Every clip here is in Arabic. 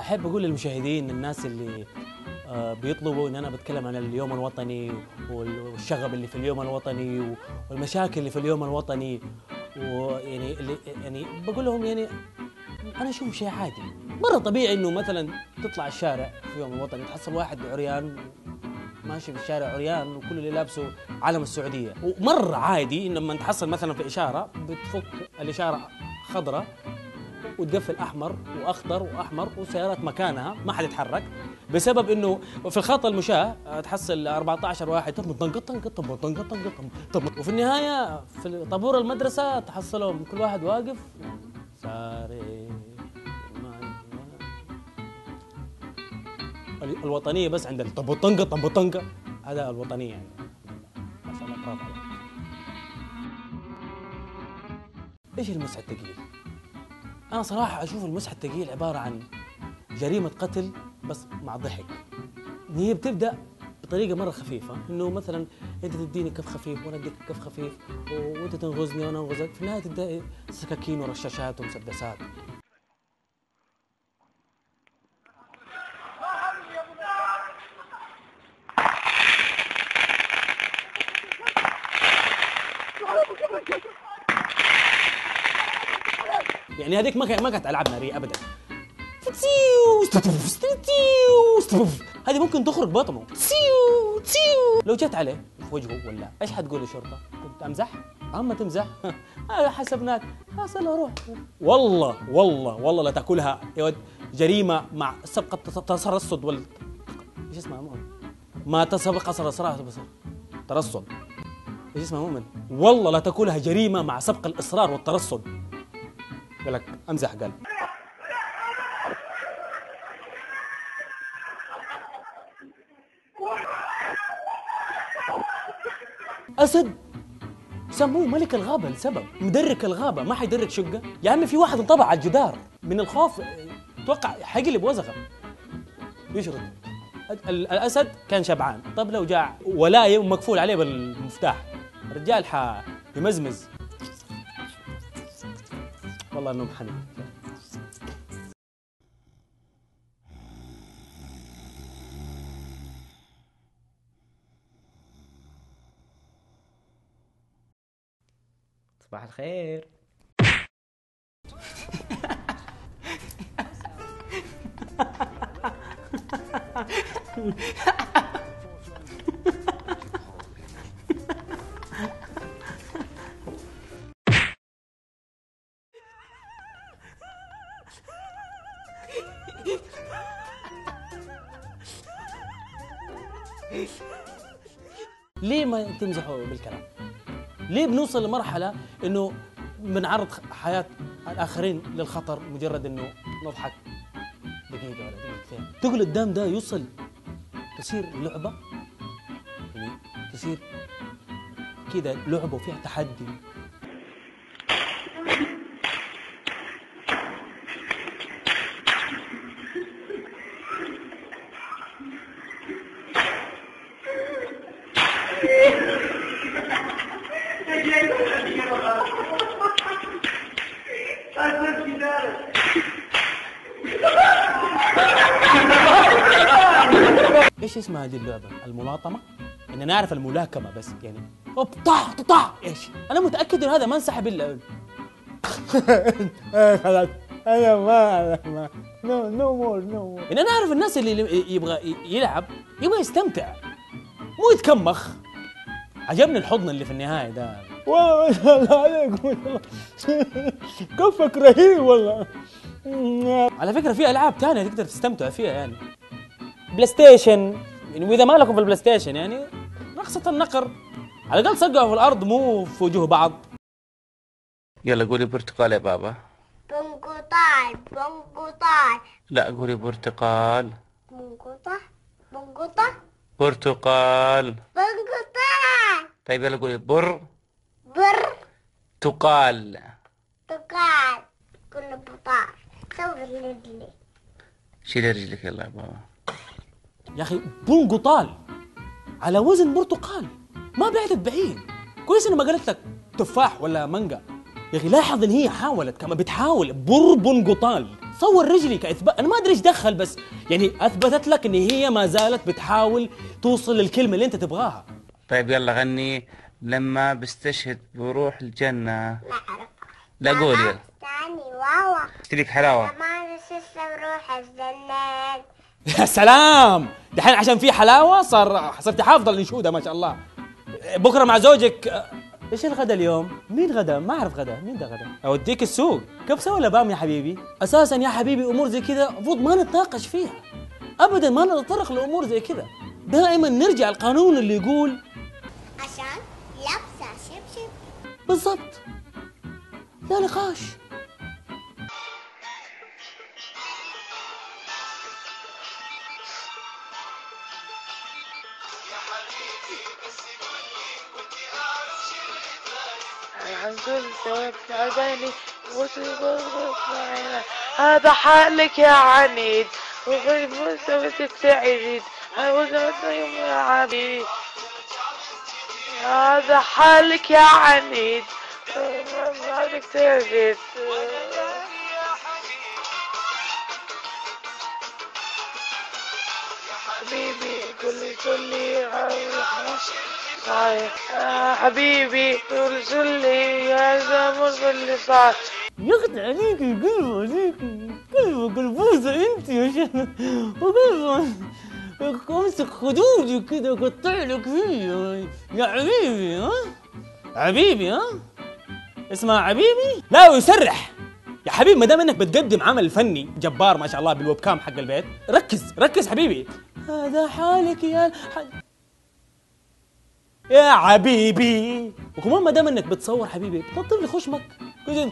احب اقول للمشاهدين الناس اللي بيطلبوا ان انا بتكلم عن اليوم الوطني والشغب اللي في اليوم الوطني والمشاكل اللي في اليوم الوطني، ويعني يعني بقول لهم يعني انا اشوف شيء عادي مره طبيعي انه مثلا تطلع الشارع في يوم الوطني تحصل واحد عريان ماشي في الشارع عريان وكل اللي لابسه علم السعوديه، ومره عادي لما تحصل مثلا في اشاره بتفك الاشاره خضراء وتقفل احمر واخضر واحمر وسيارات مكانها ما حد يتحرك بسبب انه في الخط المشاة تحصل 14 واحد طب وفي النهايه في طابور المدرسه تحصلهم كل واحد واقف ساري الوطنيه بس عند طنقه هذا الوطنيه يعني. ما شاء الله برافو عليك. ايش المسح الثقيل؟ أنا صراحة أشوف المسح الثقيل عبارة عن جريمة قتل بس مع ضحك. هي بتبدأ بطريقة مرة خفيفة، إنه مثلا أنت تديني كف خفيف وأنا أديك كف خفيف وأنت تنغزني وأنا أنغزك، في النهاية تبدأ سكاكين ورشاشات ومسدسات. يعني هذيك ما كانت ألعاب نارية أبدا. هذه ممكن تخرج بطنه لو جت عليه في وجهه ولا ايش حتقول للشرطه؟ كنت امزح؟ اما تمزح حسبناك خلاص يلا روح. والله لا تاكلها يا ولد، جريمه مع سبق الترصد ايش اسمها ما تسبق ترصد ايش اسمها مؤمن؟ والله لا تاكلها جريمه مع سبق الاصرار والترصد. قال لك امزح قال. أسد سموه ملك الغابة لسبب مدرك الغابة، ما حيدرك شقة يا عمي. في واحد انطبع على الجدار من الخوف توقع حيقلب وزغه يشرد. الأسد كان شبعان، طب لو جاع ولاية ومقفول عليه بالمفتاح الرجال يمزمز. والله انه محنك. صباح الخير. ليه ما تمزحوا بالكلام؟ ليه بنوصل لمرحلة إنه بنعرض حياة الآخرين للخطر مجرد إنه نضحك دقيقة ولا دقيقتين؟ تقول الدم ده يوصل تصير لعبة، يعني تصير كده لعبة وفيها تحدي. ايش اسمها هذه اللعبه؟ الملاطمه؟ اني نعرف الملاكمه بس يعني طح ايش؟ انا متاكد ان هذا ما انسحب الا خلاص انا ما نو مور ان انا اعرف الناس اللي يبغى يلعب يبغى يستمتع مو يتكمخ. عجبني الحضن اللي في النهايه ده والله. ما شاء الله عليك كفك رهيب والله. على فكره في العاب ثانيه تقدر تستمتع فيها يعني بلاي ستيشن، يعني واذا ما لكم في البلاي ستيشن يعني رقصة النقر على الاقل صقعوا في الارض مو في وجوه بعض. يلا قولي برتقال يا بابا. بنقطع. لا قولي برتقال. بنقطع. برتقال. طيب يلا قولي تقال. كل بطار سوي رجلي. شيلي رجلك يلا يا بابا. يا اخي بنقطال على وزن برتقال ما بعدت بعيد. كويس انه ما قالت لك تفاح ولا مانجا يا اخي. لاحظ ان هي حاولت كما بتحاول بنقطال صور رجلي كاثبات، انا ما ادري ايش دخل، بس يعني اثبتت لك ان هي ما زالت بتحاول توصل للكلمه اللي انت تبغاها. طيب يلا غني لما بستشهد بروح الجنة. ما أعرف. لا قول يلا. تاني واوا. اشتريك حلاوة. ما نسيت بروح الجنة. يا سلام، دحين عشان في حلاوه صرت حافظه الانشوده ما شاء الله. بكره مع زوجك ايش الغدا اليوم؟ مين غدا؟ ما اعرف غدا، مين ده غدا؟ اوديك السوق، كبسه ولا بام يا حبيبي؟ اساسا يا حبيبي امور زي كذا المفروض ما نتناقش فيها ابدا، ما نتطرق لامور زي كذا، دائما نرجع القانون اللي يقول عشان لابسة شبشب. بالضبط، لا نقاش. هذا حالك يا عنيد وغير تعيد يا عبيد. هذا حالك يا عنيد حالك تعيد. حبيبي قولي صحيح حبيبي قولي يا زمر اللي صار. يقطع عليكي قلبه، عليكي قلبه قلبوزة انت يا شيخ، وقلبه امسك خدودي كذا قطع لك فيه يا حبيبي. ها حبيبي، ها اسمع حبيبي، لا ويسرح يا حبيبي، ما دام انك بتقدم عمل فني جبار ما شاء الله بالويب كام حق البيت، ركز حبيبي. هذا حالك يا حبيبي، وكمان ما دام انك بتصور حبيبي بتطيب لي خشمك كذا،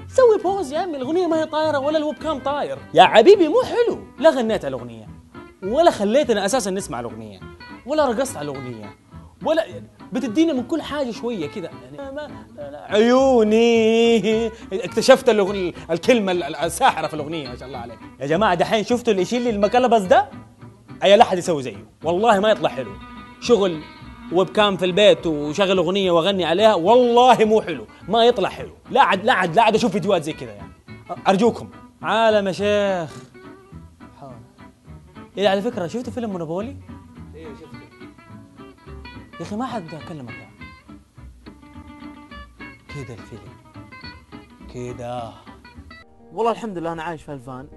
سوي بوز يا عمي، الاغنيه ما هي طايره ولا الويب كام طاير يا حبيبي، مو حلو. لا غنيت على الاغنيه ولا خليتنا اساسا نسمع الاغنيه ولا رقصت على الاغنيه ولا بتدينا من كل حاجه شويه كذا يعني. عيوني اكتشفت الكلمه الساحره في الاغنيه ما شاء الله عليك يا جماعه. دحين شفتوا اللي يشيل لي المكلبس ده؟ اي لا احد يسوي زيه والله، ما يطلع حلو. شغل ويب كام في البيت وشغل اغنيه واغني عليها والله مو حلو، ما يطلع حلو. لا عاد اشوف فيديوهات زي كذا يعني، ارجوكم. عالم يا شيخ. حاول. إيه على فكره شفتوا فيلم مونوبولي؟ ايوه شفته يا اخي ما حد كلمك يعني. كذا الفيلم كذا. والله الحمد لله انا عايش في هالفان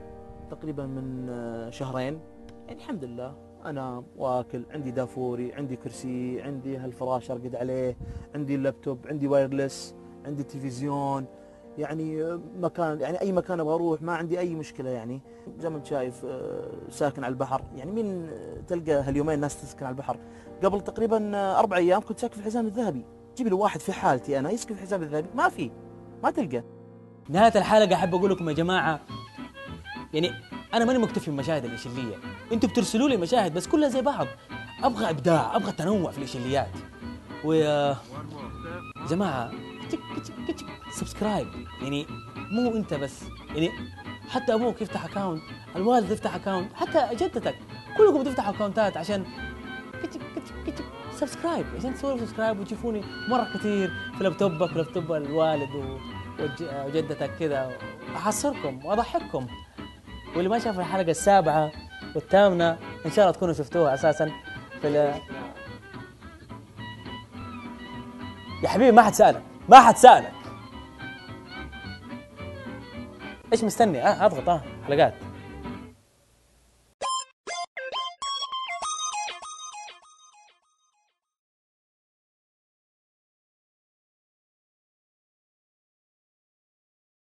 تقريبا من شهرين يعني. الحمد لله انا واكل، عندي دافوري، عندي كرسي، عندي هالفراش ارقد عليه، عندي اللابتوب، عندي وايرلس، عندي تلفزيون، يعني مكان، يعني اي مكان ابغى اروح ما عندي اي مشكله. يعني زي ما انت شايف ساكن على البحر، يعني مين تلقى هاليومين ناس تسكن على البحر؟ قبل تقريبا 4 أيام كنت ساكن في الحزام الذهبي. جيب لي واحد في حالتي انا يسكن في الحزام الذهبي، ما تلقى. نهاية الحلقة أحب أقول لكم يا جماعة، يعني أنا ماني مكتفي بالمشاهد الإشلية، أنتوا بترسلوا لي مشاهد بس كلها زي بعض. أبغى إبداع، أبغى تنوع في الإشليات. ويا جماعة سبسكرايب، يعني مو أنت بس، يعني حتى أبوك يفتح أكاونت، الوالد يفتح أكاونت، حتى جدتك، كلكم تفتحوا أكاونتات عشان سبسكرايب، عشان تسووا سبسكرايب وتشوفوني مرة كثير في لابتوبك ولابتوب الوالد وجدتك كذا، احصركم واضحككم. واللي ما شاف الحلقه السابعه والثامنه ان شاء الله تكونوا شفتوها اساسا في يا حبيبي ما حد سالك ايش مستني؟ اضغط حلقات.